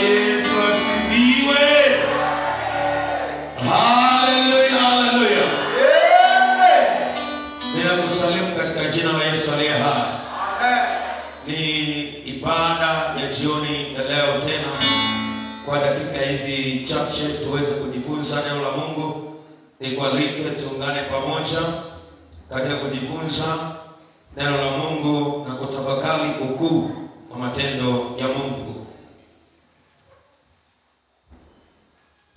Yesu asifiwe. Haleluya, haleluya. Ninakusalimu katika jina la Yesu aliye hai. Ni ibada ya jioni ya leo tena. Kwa dakika hizi chache tuweze kujifunza neno la Mungu. Nikualike tuungane pamoja katika kujifunza neno la Mungu na kutafakari ukuu wa matendo ya Mungu.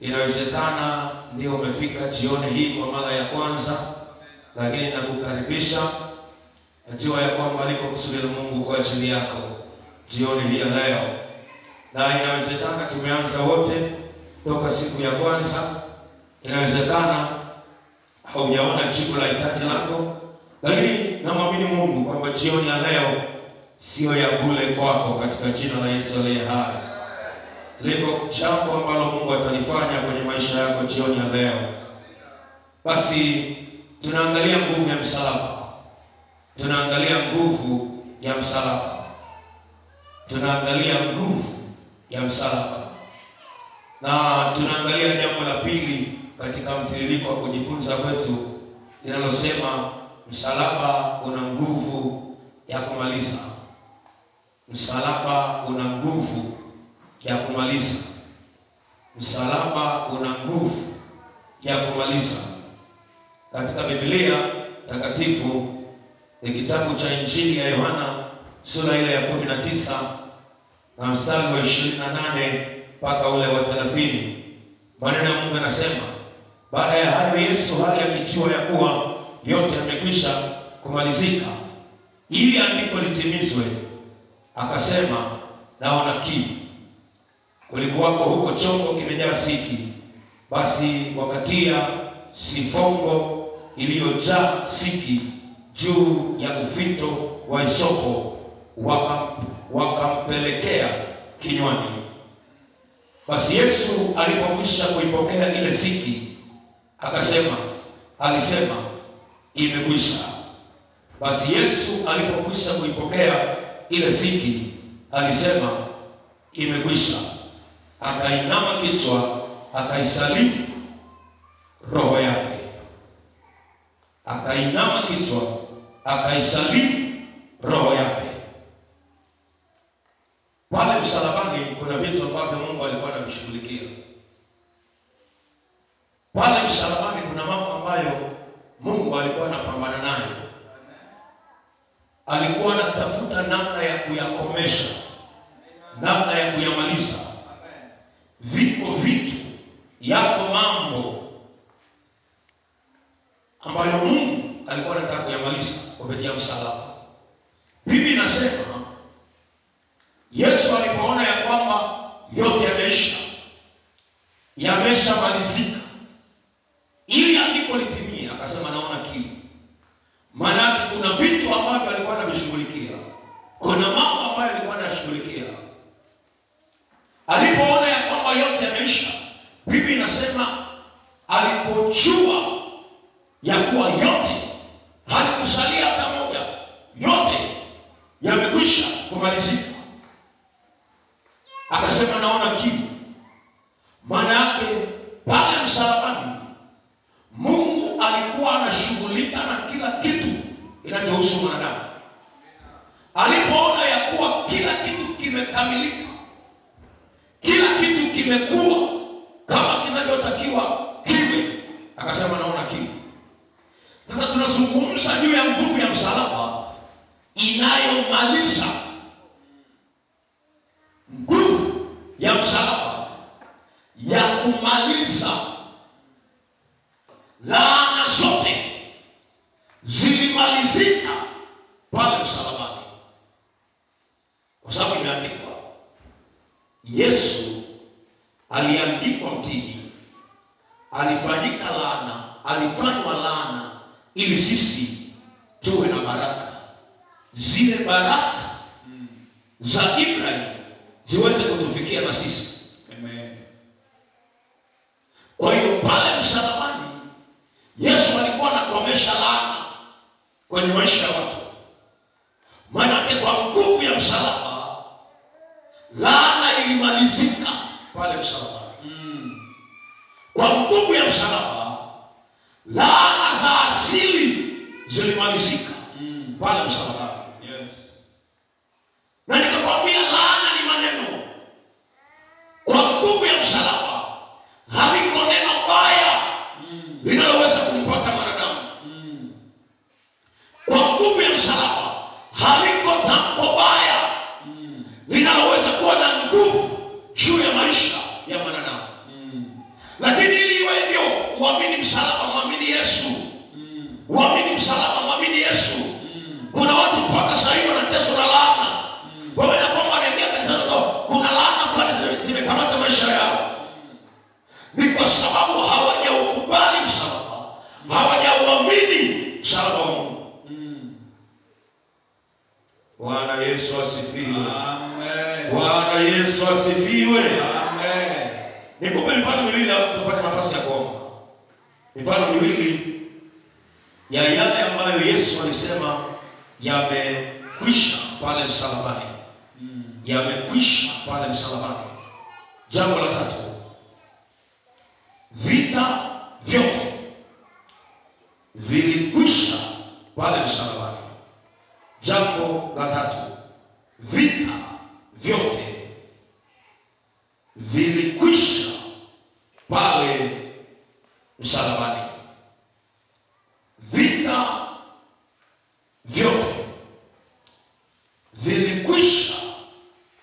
Inawezekana ndio umefika jioni hii kwa mara ya kwanza, lakini nakukaribisha. Najua ya kwamba liko kusudi la Mungu kwa ajili yako jioni hii ya leo. Na inawezekana tumeanza wote toka siku ya kwanza. Inawezekana haujaona jibu la hitaji lako, lakini namwamini Mungu kwamba jioni ya leo sio ya bure kwako katika jina la Yesu aliye hai. Liko jambo ambalo Mungu atalifanya kwenye maisha yako jioni ya leo. Basi tunaangalia nguvu ya msalaba. Tunaangalia nguvu ya msalaba. Tunaangalia nguvu ya msalaba. Na tunaangalia jambo la pili katika mtiririko wa kujifunza kwetu linalosema msalaba una nguvu ya kumaliza. Msalaba una nguvu ya kumaliza. Msalaba una nguvu ya kumaliza. Katika Biblia takatifu ni kitabu cha Injili ya Yohana sura ile ya 19 na mstari wa 28 mpaka ule wa 30. Maneno ya Mungu yanasema, baada ya hayo Yesu hali akijua ya kuwa yote yamekwisha kumalizika, ili andiko litimizwe, akasema, naona kiu. Kulikuwako huko chombo kimejaa siki. Basi wakatia sifongo iliyojaa siki juu ya ufito wa hisopo, wakampelekea kinywani. Basi Yesu alipokwisha kuipokea ile siki, alisema, imekwisha. Basi Yesu alipokwisha kuipokea ile siki, alisema, imekwisha. Akainama kichwa, akaisalimu roho yake. Akainama kichwa, akaisalimu roho yake. Pale msalabani kuna vitu ambavyo Mungu alikuwa anavishughulikia. Pale msalabani kuna mambo ambayo Mungu alikuwa anapambana nayo. Alikuwa anatafuta namna ya kuyakomesha, namna ya kuyamaliza. Viko vitu, yako mambo ambayo Mungu alikuwa anataka kuyamaliza kupitia msalaba. Biblia inasema Yesu alipoona ya kwamba yote yameshamalizika, ili andiko litimie, akasema, naona kiu. Maana yake kuna vitu ambavyo alikuwa anavishughulikia. Kuna mambo ambayo alikuwa anashughulikia. Alipoona ya kwamba yote yameisha, Biblia inasema alipojua ya kuwa yote, halikusalia hata moja, yote yamekwisha kumalizika, akasema, naona kiu. Maana yake pale msalabani Mungu alikuwa anashughulika na kila kitu kinachohusu mwanadamu. Alipoona ya kuwa kila kitu kimekamilika, kila kitu kimekuwa kama kinavyotakiwa kiwe, akasema, naona kiu. Sasa tunazungumza juu ya nguvu ya msalaba inayomaliza. Nguvu ya msalaba ya kumaliza. Laana zote zilimalizika pale msalabani, kwa sababu imeandikwa, Yesu aliangikwa mtini, alifanyika laana, alifanywa laana ili sisi tuwe na baraka. Zile baraka za Ibrahim ziweze kutufikia na sisi. Amen. Kwa hiyo pale msalabani Yesu alikuwa anakomesha laana kwenye maisha ya watu. Maana kwa nguvu ya msalaba laana ilimalizika. pale msalabani. Kwa nguvu ya msalaba laana za asili zilimalizika pale msalabani. Yes. Na nikakwambia laana ni maneno. Kwa nguvu ya msalaba haliko neno baya linaloweza kumpata mwanadamu. Kwa nguvu ya msalaba haliko tamko baya linaloweza kuwa na nguvu juu ya maisha ya mwanadamu. Lakini ili iwe hivyo, uamini msalaba, muamini Yesu. Uamini msalaba, muamini Yesu. Kuna watu mpaka sasa hivi wanateswa na laana. Wewe na kwamba wanaingia kanisani, kuna laana fulani zimekamata maisha yao. Ni kwa sababu hawajaukubali msalaba, hawajauamini msalaba wa Mungu. Bwana Yesu asifiwe. Amen. Bwana Yesu asifiwe. Amen. Nikupe mifano miwili hapo tupate nafasi ya kuomba. Mifano miwili ya yale ambayo Yesu alisema yamekwisha pale msalabani. Yamekwisha pale msalabani. Jambo la tatu, vita vyote vilikwisha pale msalabani. Jambo la tatu, vita vyote vilikwisha pale msalabani. Vita vyote vilikwisha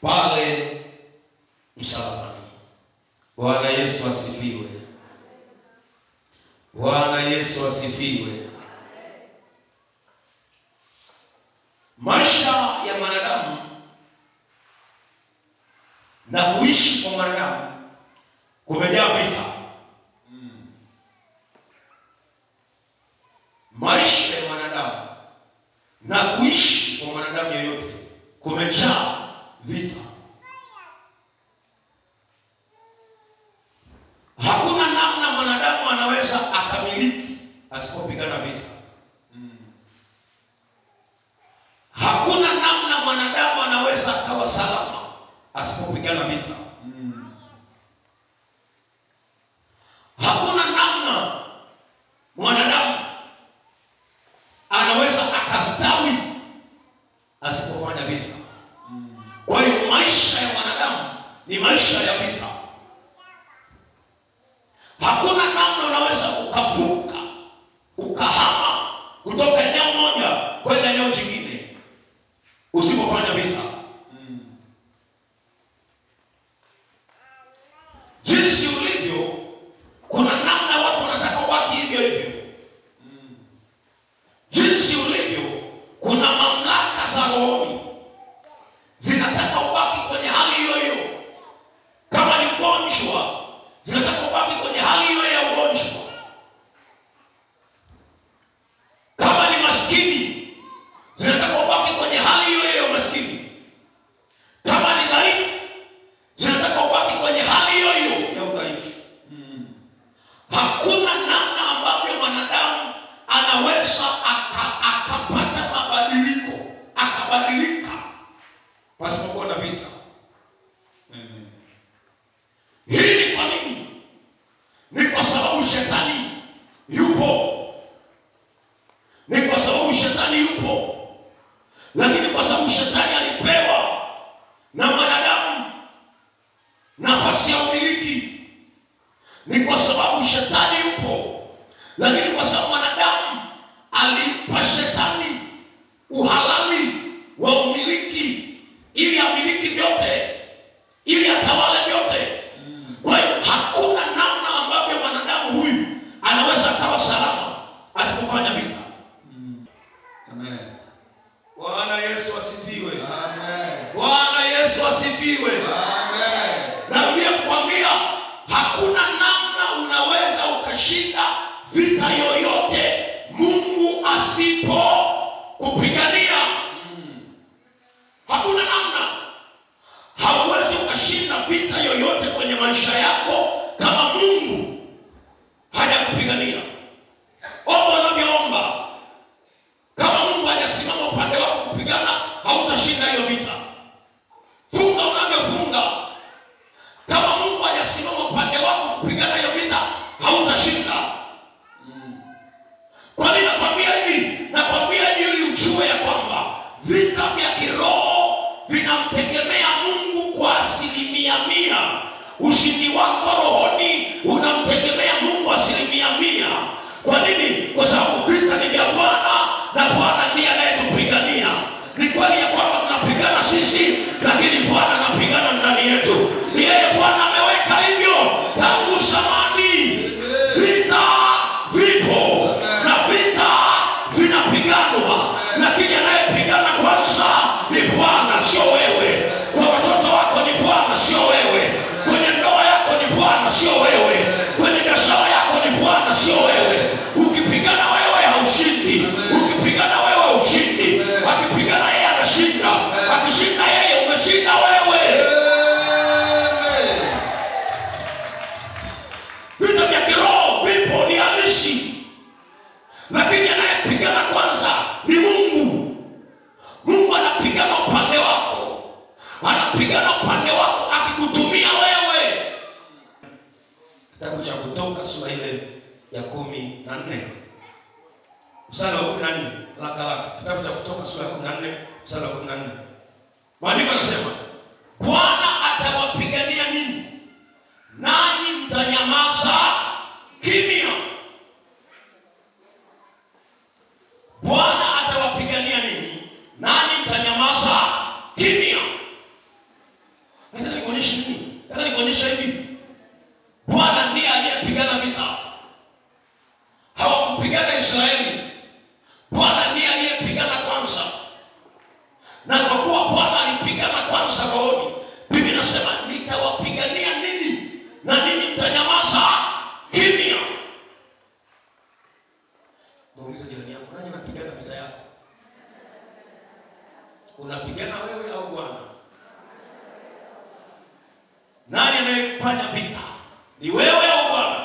pale msalabani. Bwana Yesu asifiwe. Bwana Yesu asifiwe. Maisha ya mwanadamu na kuishi kwa mwanadamu kumejaa vita. Maisha ya mwanadamu na kuishi kwa mwanadamu yeyote kumejaa vita. Hakuna namna mwanadamu anaweza akamiliki asipopigana vita. Hakuna namna mwanadamu anaweza akawa salama asipopigana vita. Hakuna namna mwanadamu anaweza akastawi asipofanya vita. Kwa hiyo maisha ya mwanadamu ni maisha ya vita. Hakuna namna unaweza ukavuka, ukahama kutoka eneo moja kwenda eneo jingine usipofanya vita. Jinsi ulivyo, kuna namna watu wanataka ubaki hivyo hivyo. Jinsi ulivyo, kuna mamlaka za rohoni zinataka ubaki kwenye hali hiyo hiyo. Kama ni mgonjwa, zinataka ubaki kwenye hali hiyo ya ugonjwa. Kama ni maskini, zinataka ubaki kwenye hali hiyo ya umaskini. Kama ni dhaifu, zinataka ubaki kwenye hali hiyo hiyo ya udhaifu. Hakuna namna ambavyo mwanadamu anaweza akapata mabadiliko, akabadilika pasipokuwa na vita. Hii ni kwa nini? Ni kwa sababu shetani yupo. Ni kwa sababu shetani yupo. Lakini kwa sababu shetani alipewa na mwanadamu nafasi ya umiliki. Ni kwa sababu shetani yupo. Lakini kwa sababu mwanadamu alimpa shetani uhalali wa umiliki, ili amiliki vyote, ili atawale vyote. Kwa hiyo hakuna namna ambavyo mwanadamu huyu anaweza akawa salama asipofanya vita. Amen. Bwana Yesu asifiwe. Amen. Bwana Yesu asifiwe. Amen. Narudia kukwambia, hakuna namna unaweza ukashinda vita yoyote Mungu asipo kupigania. Hakuna namna. Hauwezi ukashinda vita yoyote kwenye maisha yako kama Mungu hajakupigania. Omba unavyoomba, kama Mungu hajasimama upande wako kupigana, hautashinda hiyo vita. Funga unavyofunga, kama Mungu hajasimama kupigana hiyo vita hautashinda. Kwa nini nakwambia hivi? Nakwambia ili ujue ya kwamba vita vya kiroho vinamtegemea Mungu kwa 100%. Ushindi wako rohoni unamtegemea Mungu 100%. Kwa nini? Kwa sababu vita ni vya Bwana na Bwana ndiye anayetupigania. Ni kweli ya kwamba tunapigana sisi, lakini Bwana anapigana ndani yetu. Ni yeye Bwana ameweka hivyo tangu zamani. Vita vipo na vita vinapiganwa, lakini anayepigana kwanza ni Bwana, sio wewe. Kwa watoto wako ni Bwana, sio wewe. Kwenye ndoa yako ni Bwana, sio wewe. Kwenye biashara yako ni Bwana, sio wewe. Ukipigana wewe haushindi. Ukipigana wewe ushindi. Akipigana yeye anashinda. Akishinda yeye umeshinda wewe. Vita vya kiroho vipo, ni halisi, lakini anayepigana kwanza ni Mungu. Mungu anapigana upande wako, anapigana upande wako akikutumia wewe. Kitabu cha Kutoka sura ile ya 14 mstari wa 14, haraka. Kitabu cha Kutoka sura ya 14 mstari wa 14, maandiko yanasema Bwana atawapigania ninyi, nanyi mtanyamaza kimya. Bwana atawapigania ninyi, nanyi mtanyamaza kimya. Nataka nikuonyeshe nini? Nataka nikuonyeshe hivi. Bwana ndiye aliyepigana vita. Hawakupigana Israeli. Bwana ndiye aliyepigana kwanza. Na kwa kuwa Bwana alipigana kwanza rohoni, Biblia inasema nitawapigania ninyi na ninyi mtanyamaza kimya. Muulize jirani yako, nani anapigana vita yako? Unapigana wewe au Bwana? Nani anayefanya vita? Ni wewe au Bwana?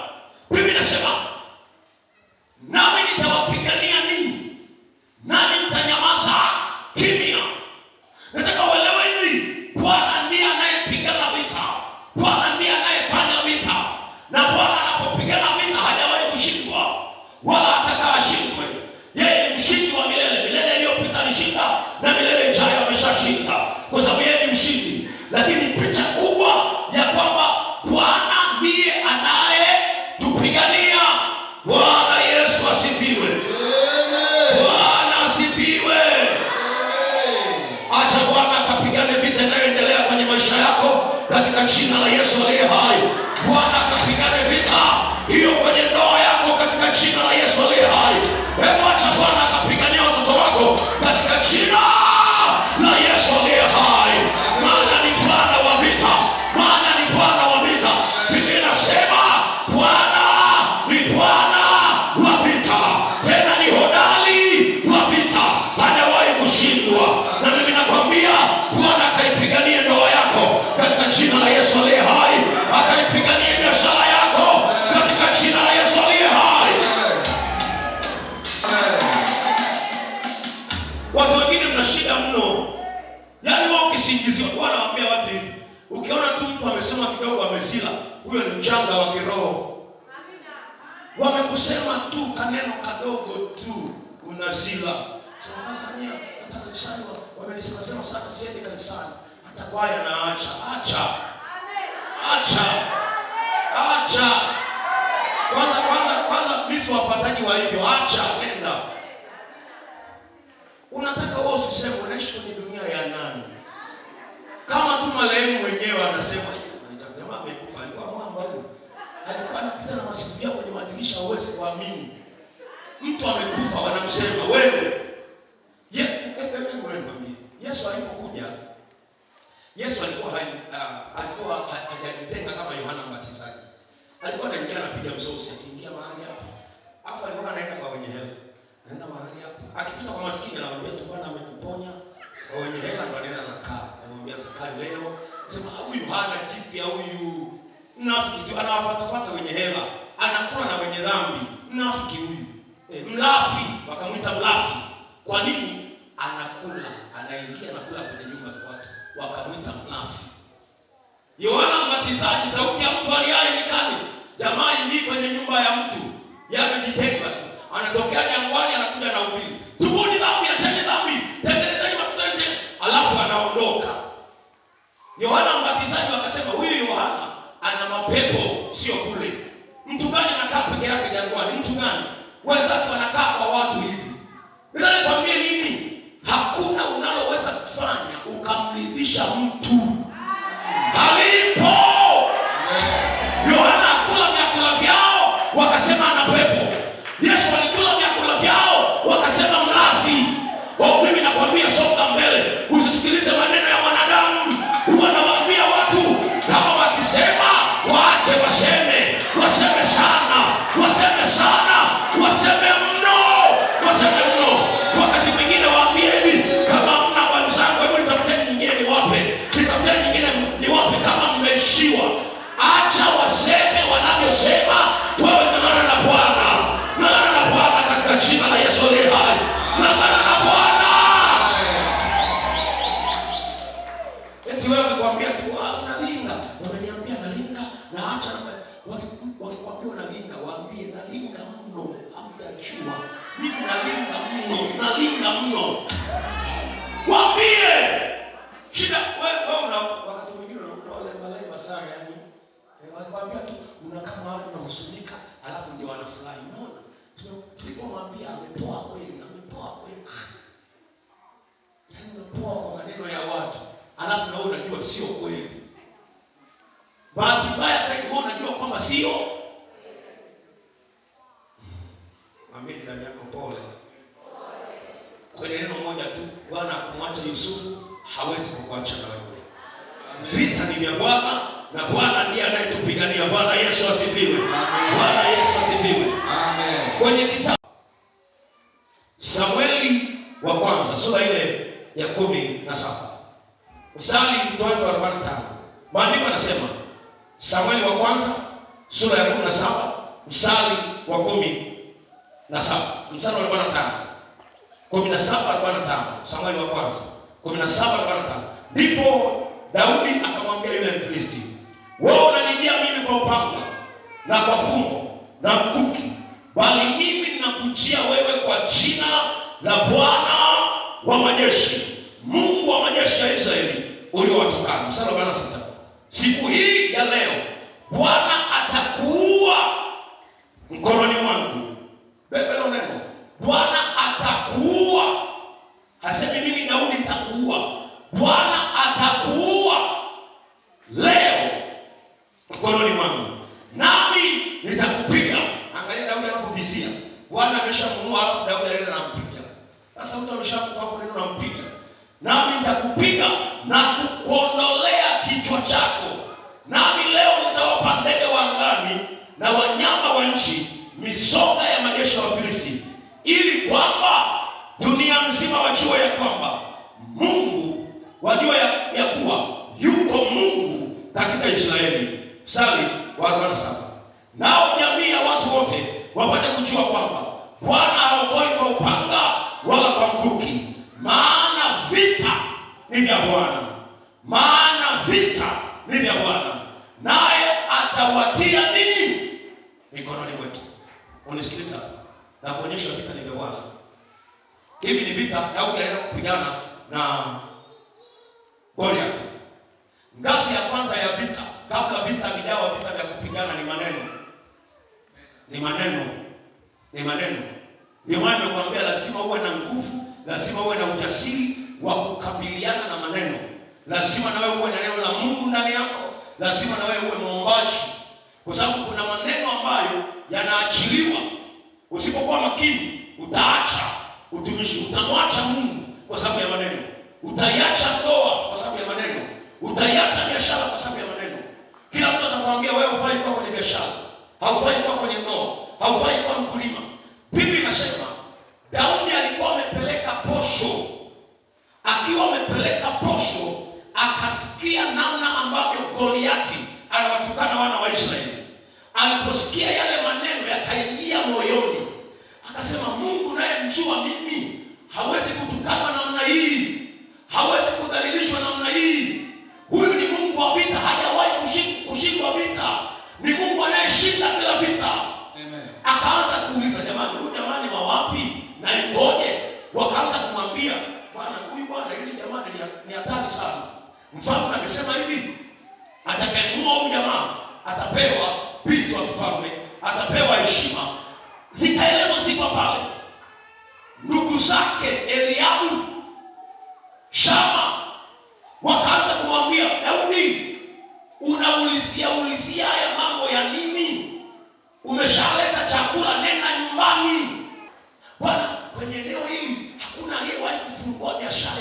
Biblia inasema nami nitawapigania ninyi, nani mtanyamaza kimya. Nataka uelewe hivi, Bwana ndiye anayepigana vita. Bwana ndiye anayefanya vita. Na Bwana anapopigana vita hajawahi kushindwa wala hatakaa ashindwe. Yeye ni mshindi wa milele. Milele iliyopita alishinda na milele ijayo ameshashinda, kwa sababu yeye ni mshindi. Lakini picha kubwa ya kwamba Bwana ndiye anayetupigania. Bwana Yesu asifiwe. Bwana asifiwe. Acha Bwana akapigane vita inayoendelea kwenye maisha yako katika jina la Yesu aliye hai. Bwana akapigane vita hiyo kwenye ndoa yako katika jina la Yesu aliye hai. Hebu acha Bwana akapigania watoto wako katika jina la Yesu aliye hai. Maana ni Bwana wa vita. Maana ni Bwana wa vita. Biblia inasema Bwana ni Bwana wa vita. Tena ni hodari wa vita. Hajawahi kushindwa. Na mimi nakwambia Bwana akaipiganie ndoa yako katika jina la Yesu aliye hai. Akaipiganie biashara yako katika jina la Yesu aliye hai. Watu wengine mna shida mno. Yaani wao kisingiziwa. Bwana anawaambia watu hivi, ukiona tu mtu amesema kidogo amezila, huyo ni mchanga wa kiroho. Wamekusema tu kaneno kadogo tu unazila. Tanzania hata kanisani wamenisema sana siende kanisani. Hata kwaya na acha. Kwanza mimi siwapataji wa hivyo. Acha nenda. Unataka wewe usiseme unaishi kwenye dunia ya nani? Kama tu marehemu mwenyewe anasema jamaa amekufa, alikuwa mwamba huyo. Alikuwa anapita na masikia kwenye madirisha, huwezi kuamini. Mtu amekufa wanamsema wewe. Yesu alipokuja, Yesu alikuwa hajajitenga kama Yohana Mbatizaji. Alikuwa anaingia anapiga msosi, akiingia mahali hapa. Afa alikuwa anaenda kwa wenye hela. Anaenda mahali hapa. Akipita kwa maskini anamwambia tu Bwana amekuponya. Kwa wenye hela ndo anaenda nakaa. Anamwambia zakari leo. Sema huyu hana jipya huyu. Mnafiki tu anawafuata wenye hela. Anakula na wenye dhambi. Mnafiki huyu. Mlafi, wakamuita mlafi. Kwa nini? Anakula, anaingia na kula kwenye nyumba za watu. Wakamuita mlafi. Yohana Mbatizaji, sauti ya mtu aliaye nyikani, pepo sio kule. Mtu gani anakaa peke yake jangwani? Mtu gani? Wenzake wanakaa kwa watu hivi. Bila nikwambie nini? Hakuna unaloweza kufanya ukamridhisha mtu. Halipo. Yohana akula vyakula vyao wakasema ana pepo. Yesu alikula vyakula vyao wakasema mlafi. Mimi nakwambia songa mbele. Usisikilize maneno ya wanadamu. Wanawaambia watu kama wakisema waache waseme. Waseme sana. Waseme sana. Waseme mno. Waseme mno. Wakati mwingine waambie hivi, kama mna wali zangu, hebu nitafuteni nyingine niwape. Nitafuteni nyingine niwape kama mmeishiwa. Acha waseme wanavyosema. Wewe ng'ang'ana na Bwana. Ng'ang'ana na Bwana katika jina la Yesu aliye hai. Ng'ang'ana na Bwana. Eti wewe unakwambia tu unalinga. Wameniambia nalinga na acha wakikwambia unalinga, waambie nalinga mno. Hamtajua. Mimi nalinga mno. Nalinga mno. Waambie. Shida wewe una wakati mwingine unakuta wale malaika sana yani. Wakikwambia tu unakaa mahali unahusunika, alafu ndio wanafurahi. Unaona? Tulipomwambia amepoa kweli, amepoa kweli. Yaani unapoa kwa maneno ya watu, alafu na wewe unajua sio kweli. Bahati mbaya sasa hivi unajua kwamba sio. Mwambie jirani yako pole. Kwenye neno moja tu, Bwana akumwacha Yusufu, hawezi kukuacha na wewe. Vita ni vya Bwana na Bwana ndiye anayetupigania. Bwana Yesu asifiwe. Amen. Bwana Yesu asifiwe. Amen. Kwenye kitabu Samueli wa kwanza sura ile ya 17. Mstari tuanze 45. Maandiko yanasema Samueli wa kwanza sura ya 17 mstari wa 17. Mstari wa 45. 17:45. Samueli wa kwanza 17:45. Ndipo Daudi akamwambia yule Mfilisti, wewe unanijia mimi kwa upanga na kwa fumbo na mkuki, bali mimi ninakujia wewe kwa jina la Bwana wa majeshi, Mungu wa majeshi ya Israeli uliowatukana. Mstari wa 46. Siku hii ya leo Bwana atakuua mkononi mwangu. Bebe na neno. Bwana atakuua. Hasemi mimi Daudi nitakuua. Bwana atakuua leo mkononi mwangu, nami nitakupiga. Angalia Daudi anapovizia. Bwana ameshamuua, alafu Daudi anaenda anampiga. Sasa mtu ameshakufa, alafu ndio anampiga. Nami nitakupiga na kukuondolea kichwa chako. Nami leo nitawapa ndege wa angani na wanyama wa nchi mizoga ya majeshi ya Wafilisti, ili kwamba dunia nzima wajue ya kwamba Mungu, wajue ya kuwa yuko Mungu katika Israeli. Mstari wa 47. Nao jamii ya watu wote wapate kujua kwamba Bwana haokoi kwa upanga wala kwa mkuki, maana vita ni vya Bwana. Maana vita ni vya Bwana, naye atawatia nini mikononi mwetu. Unisikiliza na kuonyesha vita ni vya Bwana. Hivi ni vita. Daudi anaenda kupigana na Goliath. Ngazi ya kwanza ya vita, kabla vita vijawa vita vya kupigana, ni maneno. Ni maneno. Ni maneno. Ndio maana nimekuambia lazima uwe na nguvu, lazima uwe na ujasiri wa kukabiliana na maneno. Lazima na wewe uwe na neno la Mungu ndani yako. Lazima na wewe uwe muombaji. Kwa sababu kuna maneno ambayo yanaachiliwa. Usipokuwa makini, utaacha utumishi, utamwacha Mungu kwa sababu ya maneno. Utaiacha ndoa kwa sababu ya maneno. Utaiacha biashara kwa sababu ya maneno. Kila mtu atakwambia wewe hufai kuwa kwenye biashara, haufai kuwa kwenye ndoa, haufai kuwa mkulima. Biblia inasema Daudi alikuwa amepeleka posho. Akiwa amepeleka posho, akasikia namna ambavyo Goliati anawatukana wana wa Israeli. Aliposikia yale maneno yakaingia moyoni, akasema Mungu naye mjua mimi hawezi kutukana namna hii, hawezi kudhalilishwa namna hii. Huyu ni Mungu wa vita, hajawahi kushindwa vita. Ni Mungu anayeshinda kila vita. Amen. Akaanza kuuliza, jamani, huyu jamani wa wapi na ikoje? Wakaanza kumwambia, bwana huyu bwana yule jamani ni hatari sana. Mfalme amesema hivi, atakayemuua huyu jamaa atapewa binti wa kifalme, atapewa heshima. Zikaelezwa sifa pale. Ndugu zake Eliabu, Shama wakaanza kumwambia Daudi, unaulizia haya mambo ya nini? Umeshaleta chakula, nenda nyumbani. Bwana, kwenye eneo hili hakuna aliyewahi kufungua biashara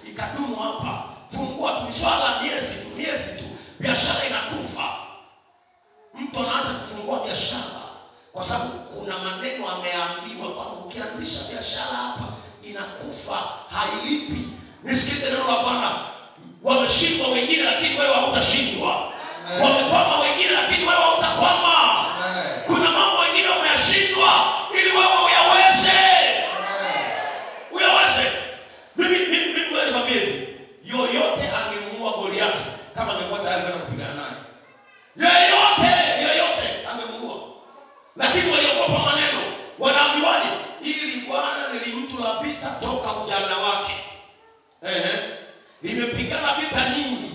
ikadumu hapa. Fungua tu swala miezi tu biashara inakufa. Mtu anaanza kufungua biashara kwa sababu kuna maneno ameambiwa kwamba ukianzisha biashara hapa inakufa, hailipi. Nisikilize neno la Bwana. Wameshindwa wengine, lakini wewe hautashindwa. Wamekwama wengine, lakini wewe hautakwama. Kuna mambo wengine wameyashindwa ili wewe uyaweze. Mimi nikwambie hivi, yoyote angemuua Goliathi kama angekuwa tayari kwenda kupigana naye. Yoyote angemuua. Lakini waliogopa maneno. Wanaambiwaje? Ili Bwana ni mtu la vita toka ujana wake. Limepigana vita nyingi.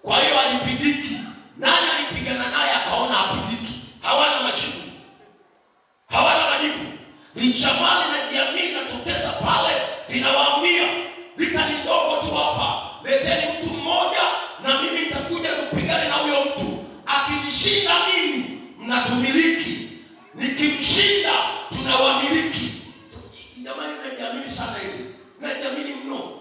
Kwa hiyo alipigiki. Nani alipigana naye akaona hapigiki? Hawana majibu. Lichamali na jiamini na tutesa pale, linawaambia vita ni ndogo tu hapa. Leteni mtu mmoja na mimi nitakuja kupigana na huyo mtu. Akinishinda mimi mnatumiliki. Nikimshinda tunawamiliki. Jamani, najiamini sana hili. Najiamini mno.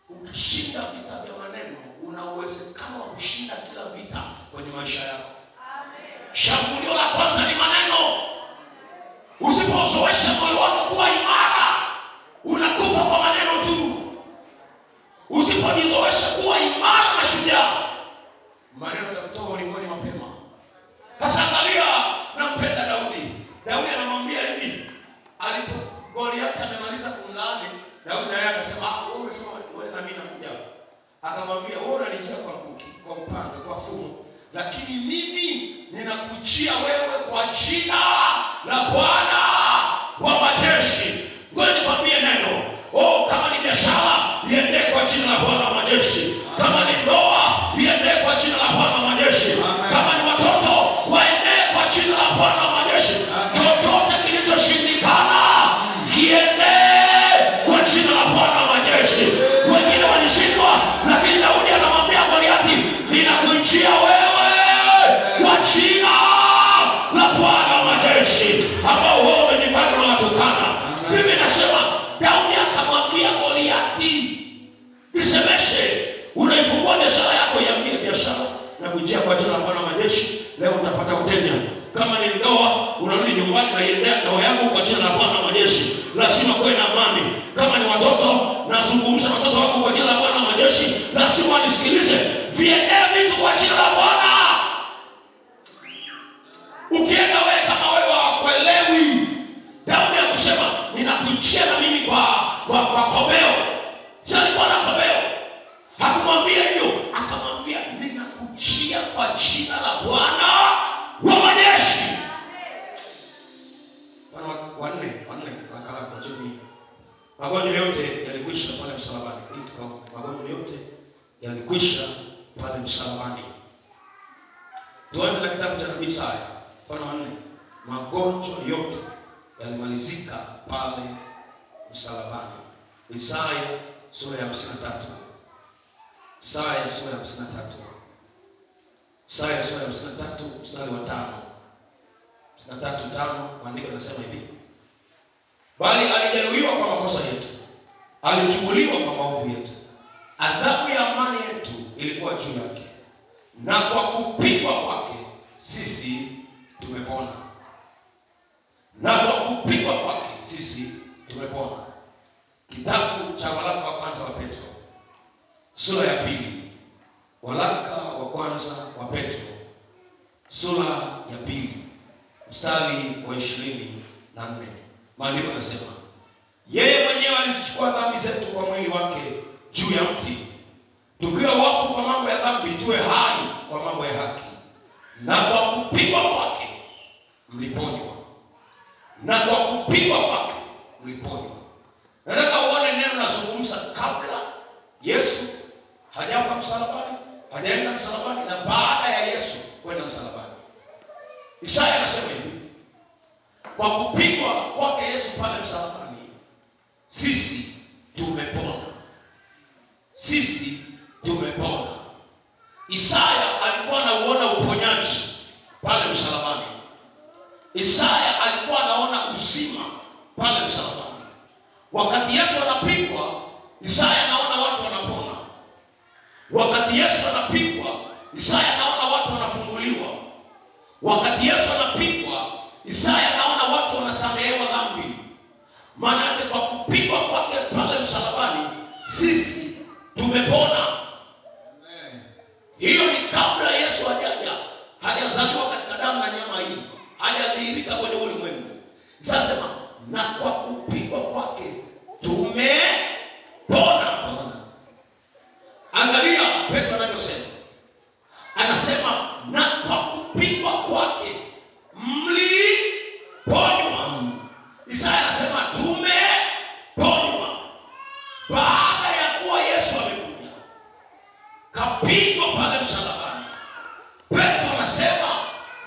Ukishinda vita vya maneno, una uwezekano wa kushinda kila vita kwenye maisha yako. Amen. Shambulio la kwanza ni maneno. Usipozoesha moyo wako kuwa imara, unakufa kwa maneno tu. Usipojizoesha kuwa imara na shujaa, maneno yatakutoa ulingoni mapema. Sasa angalia, nampenda Daudi. Daudi anamwambia hivi, alipo Goliathi amemaliza kumlaani, Daudi naye akasema, wewe umesema wewe na mimi nakuja. Akamwambia, wewe unanijia kwa mkuki, kwa upanga, kwa fumo, lakini mimi ninakujia wewe kwa jina la Bwana wa majeshi. Ngoja nikwambie neno. Kama ni biashara, iende kwa jina la Bwana wa majeshi. Kama ni ndoa, iende kwa jina la Bwana wa majeshi. Kama ni watoto, waende kwa jina la Bwana wa majeshi. Chochote kilichoshindikana, kiende kwa jina la Bwana wa majeshi. Wengine walishindwa, lakini Daudi anamwambia Goliathi, ninakujia wewe kwa jina la Bwana wa majeshi, ambao wewe umejifanya unawatukana. Mimi nasema Daudi akamwambia Goliathi, visemeshe, unaifungua biashara yako, iambie biashara na kujia kwa jina la Bwana wa majeshi, leo utapata uteja. Kama ni ndoa, unarudi nyumbani na iendea ndoa yako kwa jina la Bwana wa majeshi, lazima kuwe na amani. Kama ni watoto, nazungumza watoto wako kwa jina la Bwana wa majeshi, lazima wanisikilize. Viendea vitu kwa jina la Bwana. Ukienda wewe kama wewe hawakuelewi, Daudi akusema ninakujia na mimi kwa kobeo. Sasa alikuwa na kobeo. Hakumwambia hivyo, akamwambia ninakujia kwa jina la Bwana wa majeshi. Wanne nakala kwa chini. Magonjwa yote yalikwisha pale msalabani. Magonjwa yote yalikwisha pale msalabani. Tuanze na kitabu cha nabii Isaya. Mfano wa 4. Magonjwa yote yalimalizika pale msalabani. Isaya sura ya 53. Isaya sura ya 53. Isaya sura ya 53 mstari wa 5. 53:5 maandiko yanasema hivi. Bali alijeruhiwa kwa makosa yetu, alichubuliwa kwa maovu yetu. Adhabu ya amani yetu ilikuwa juu yake, na kwa kupigwa kwake sisi tumepona. Na kwa kupigwa kwake sisi tumepona. Kitabu cha waraka wa kwanza wa Petro sura ya 2. Waraka wa kwanza wa Petro sura ya 2 mstari wa 24. Maandiko yanasema, yeye mwenyewe alizichukua dhambi zetu kwa mwili wake juu ya mti, tukiwa wafu kwa mambo ya dhambi, tuwe hai kwa mambo ya haki. Na kwa kupigwa kwake mliponywa. Na kwa kupigwa kwake mliponywa. Nataka uone neno nazungumza kabla Yesu hajafa msalabani, hajaenda msalabani, na baada ya Yesu Isaya anasema hivi, kwa kupigwa kwake Yesu pale msalabani sisi tumepona. Sisi tumepona. Isaya alikuwa anauona uponyaji pale msalabani. Isaya alikuwa anaona uzima pale msalabani. Wakati Yesu anapigwa, Isaya anaona watu wanapona. Wakati Yesu anapigwa, Isaya anaona watu wanafunguliwa. Wakati Yesu anapigwa, Isaya anaona watu wanasamehewa dhambi. Maana yake kwa kupigwa kwake pale msalabani sisi tumepona. Amen. Hiyo ni kabla Yesu hajaja, hajazaliwa katika damu na nyama hii, hajadhihirika kwenye ulimwengu. Sasa na kwa kupigwa kwake tumepona. Angalia Petro anavyosema. Anasema na kwa kupigwa kwake mliponywa. Isaya anasema tumeponywa. Baada ya kuwa Yesu amekuja kapigwa pale msalabani, Petro anasema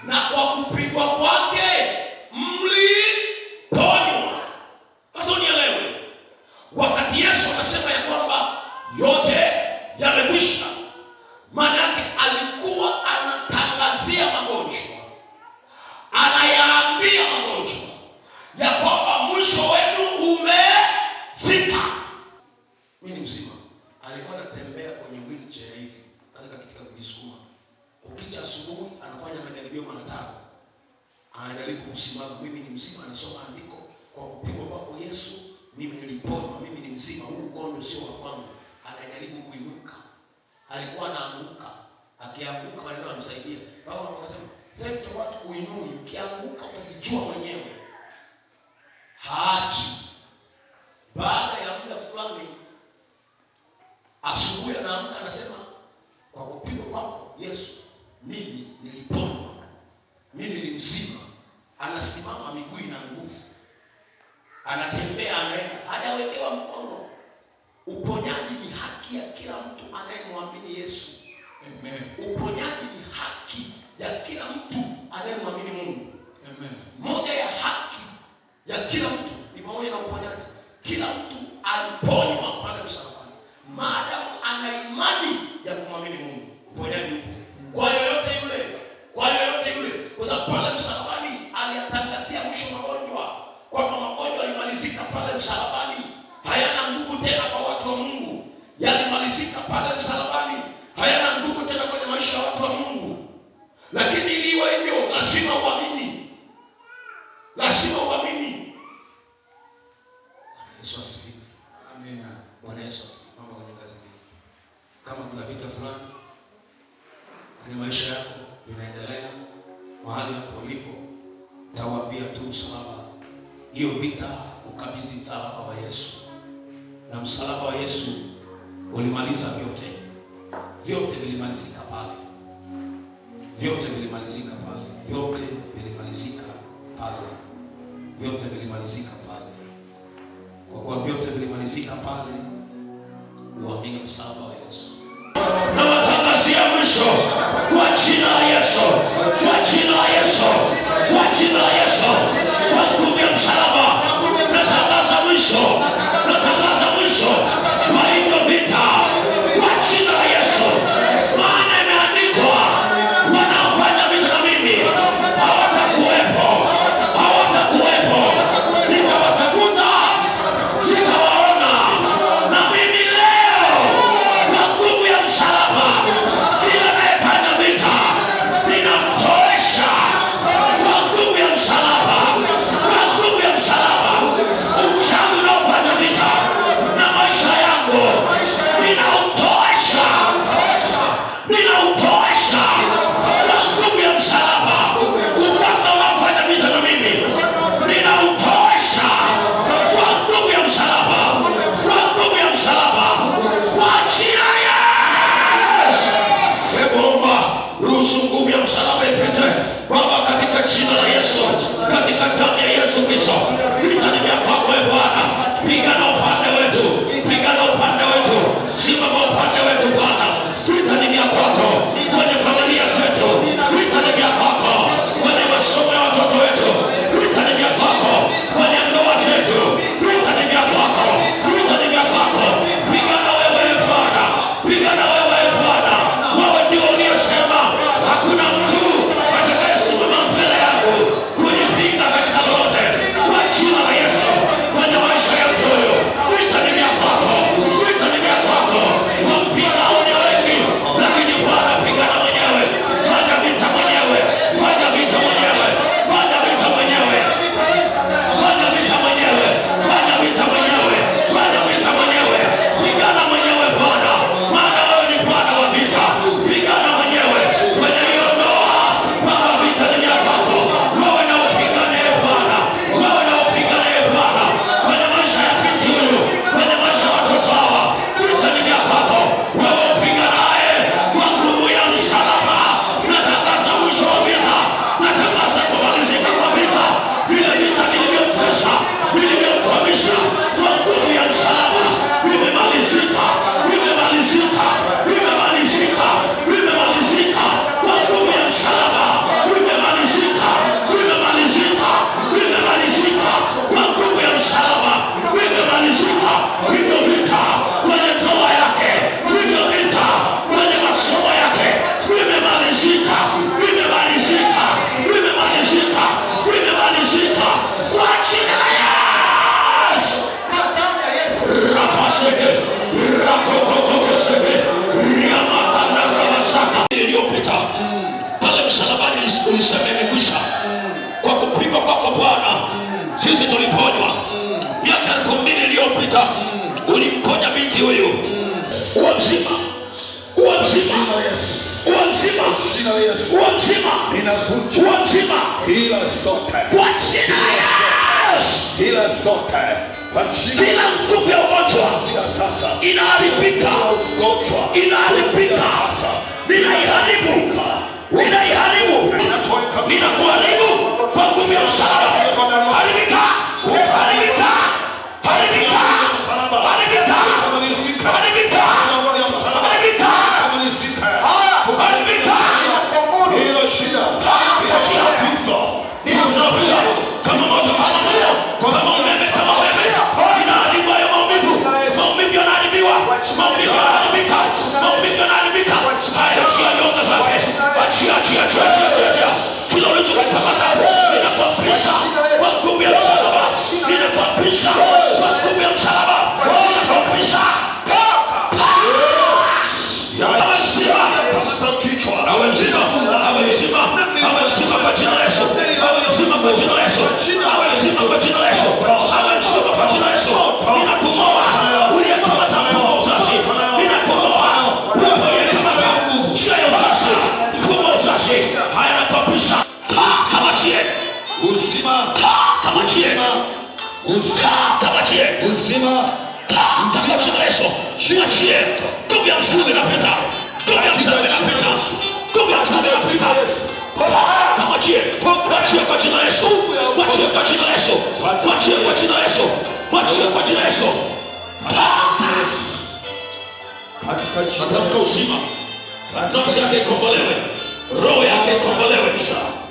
na kwa kupigwa kwake mliponywa. Sasa unielewe, wakati Yesu anasema ya kwamba yote yamekwisha, maana yake alikuwa anatangazia magonjwa, anayaambia magonjwa ya kwamba mwisho wenu umefika. Mimi ni mzima. Alikuwa anatembea kwenye wheelchair hivi katika kujisukuma. Ukija asubuhi anafanya majaribio mara 5. Anajaribu kusimama. Mimi ni mzima, anasoma andiko, kwa kupigwa kwako Yesu mimi niliponywa, mimi ni mzima, huu ugonjwa sio wa kwangu. Anajaribu kuinuka. Alikuwa anaanguka. Akianguka wale wanamsaidia. Baba akasema, "Sasa mtu watu kuinui, ukianguka utajijua mwenyewe." Haachi. Baada ya muda fulani asubuhi anaamka anasema, kwa kupigwa kwako Yesu mimi niliponywa, mimi ni mzima. Anasimama, miguu ina nguvu, anatembea, anaenda, hajawekewa mkono. Uponyaji ni haki ya kila mtu anayemwamini Yesu. Amen. Uponyaji ni haki ya kila mtu anayemwamini Mungu. Amen. Moja ya haki ya kila mtu ni pamoja na uponyaji. Kila mtu aliponywa pale msalabani, maadamu ana imani ya kumwamini Mungu. Uponyaji upo kwa yoyote yule, kwa yoyote yule. Kwa sababu pale msalabani aliyatangazia mwisho magonjwa, kwamba magonjwa yalimalizika pale msalabani, hayana nguvu tena kwa watu wa Mungu. Yalimalizika pale msalabani, hayana nguvu tena kwenye maisha ya watu wa Mungu. Lakini iliyo hivyo, lazima uamini. Lazima uamini. Bwana Yesu asifiwe. Amen. Bwana Yesu asifiwe. Mambo kwenye kazi hii. Kama kuna vita fulani kwenye maisha yako vinaendelea, mahali hapo ulipo, tawaambia tu msalaba. Hiyo vita ukabidhi msalaba wa Yesu. Na msalaba wa Yesu ulimaliza vyote. Vyote vilimalizika pale. Vyote vilimalizika pale. Vyote vilimalizika pale. Vyote vilimalizika pale. Kwa kuwa vyote vilimalizika pale, uamini msalaba wa Yesu. Na watangazia mwisho kwa jina la Yesu. Kwa jina la Yesu. Kwa jina la Yesu. Kwa nguvu ya msalaba. Natangaza mwisho. Natangaza mwisho. Kwa hivyo vita. Kwa jina la Yesu. Maana imeandikwa, wanaofanya vita na mimi hawatakuwepo. Hawatakuwepo. Nitawatafuta, sitawaona. Na mimi leo kwa nguvu ya msalaba, kila anayefanya vita msalabani ulisema imekwisha. Kwa kupigwa kwako Bwana sisi tuliponywa. Miaka 2000 iliyopita ulimponya binti huyu. Uwe mzima, uwe mzima, uwe mzima, uwe mzima, uwe mzima, kila zote kwa jina la Yesu. kila zote kwa jina Kila nguvu ya ugonjwa sasa inaharibika, inaharibika, ninaiharibu, ninaiharibu, ninakuharibu kwa nguvu ya msalaba. Haribika, haribika, haribika, haribika, haribika, haribika, haribika. hilo shida Kama moto, kama umeme, kama umeme, inaharibu hayo maumivu. Maumivu yanaharibiwa, maumivu yanaharibika, maumivu yanaharibika. Haya, achia nyonga zake, achia, achia, achia, achia, achia. Kila ulichokikamata ninakuapisha kwa nguvu ya msalaba, ninakuapisha kwa nguvu ya msalaba, ninakuapisha. Awe mzima, awe mzima, awe mzima, awe mzima kwa jina la Yesu, awe mzima kwa jina la Yesu, awe mzima kwa jina la Yesu, awe mzima kwa jina la Yesu. Ninakumoa uliyekamata mfumo wa uzazi, ninakumoa uliyekamata njia ya uzazi, mfumo wa uzazi. Haya, nakuapisha, kamachie uzima, kamachie kamachie uzima, kwa jina la Yesu. Mwachie, nguvu ya msalaba inapita, nguvu ya msalaba inapita, nguvu ya msalaba inapita. Mwachie, mwachie kwa jina la Yesu, mwachie kwa jina la Yesu, mwachie kwa jina la Yesu, mwachie kwa jina la Yesu. Natamka uzima, nafsi yake ikombolewe, roho yake ikombolewe,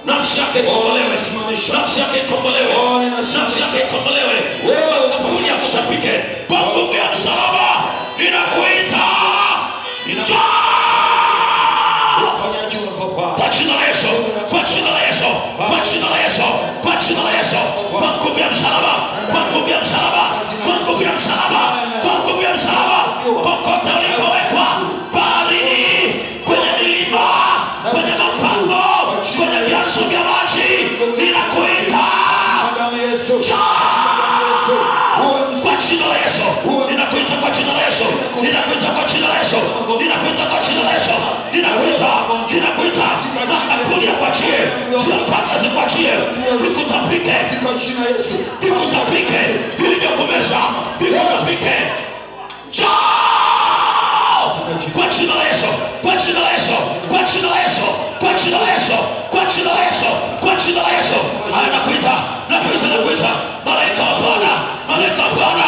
nafsi yake ikombolewe, nafsi yake ikombolewe, nafsi yake ikombolewe. Kaburi ya mshabike kwa nguvu ya msalaba inakuita, kwa jina la Yesu, kwa jina la Yesu, kwa jina la Yesu, kwa jina la Yesu, kwa nguvu ya msalaba, kwa nguvu ya msalaba, kwa nguvu ya msalaba, kwa nguvu ya msalaba. Kokote ulikowekwa, baharini, kwenye milima, kwenye mapango, kwenye vyanzo vya maji, ninakuita kwa jina la Yesu, ninakuita kwa jina la Yesu, ninakuita kwa jina la Yesu, ninakuita kwa jina la Yesu, ninakuita, ninakuita. Makaburi yakuachie, zinapata zikuachie, vikutapike, vikutapike, vilivyokumeza vikutapike. Kwa jina la Yesu, kwa jina la Yesu, kwa jina la Yesu, kwa jina la Yesu, kwa jina la Yesu, kwa jina la Yesu. Haya, nakuita, nakuita, nakuita. Malaika wa Bwana, malaika wa Bwana,